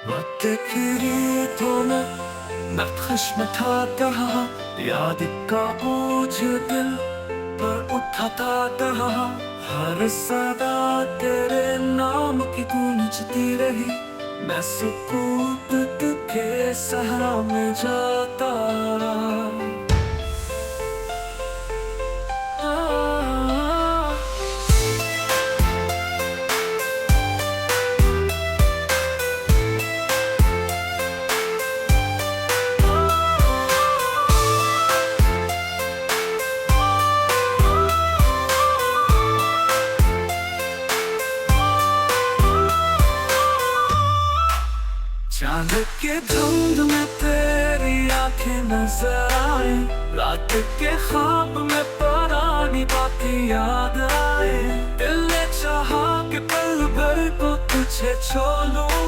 तेरी तो मैं नक्श में था रहा, याद का बोझ दिल पर उठाता रहा। हर सदा तेरे नाम की गूंजती रही, मैं सुकूत के सहारा में जाता रहा। चांद के धुंध में तेरी आंखें नजर आए, रात के ख्वाब में पुरानी बातें याद आए। दिल ने चाहा कि पल भर को तुझे छोड़ूं,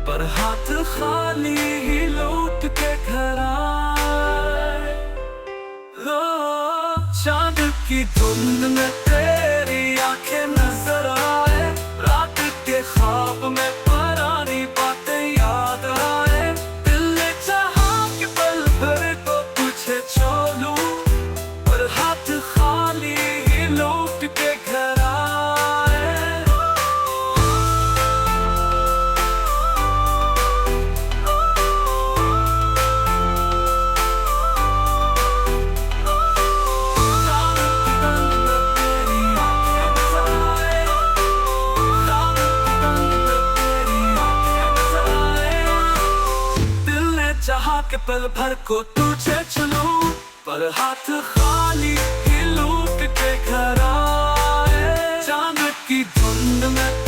पर हाथ खाली ही लौट के घर आए। चांद की धुंध में तेरी आंखें नजर आए, रात के ख्वाब में पुरानी बातें याद आए। दिल ने चाहा कि पल भर को तुझे छोड़ूं, पर हाथ खाली ही लौट के घर आए। चाहा के पल भर को तुझे चलूं, पर हाथ खाली ही लौट के घर आए। चांद की धुंध में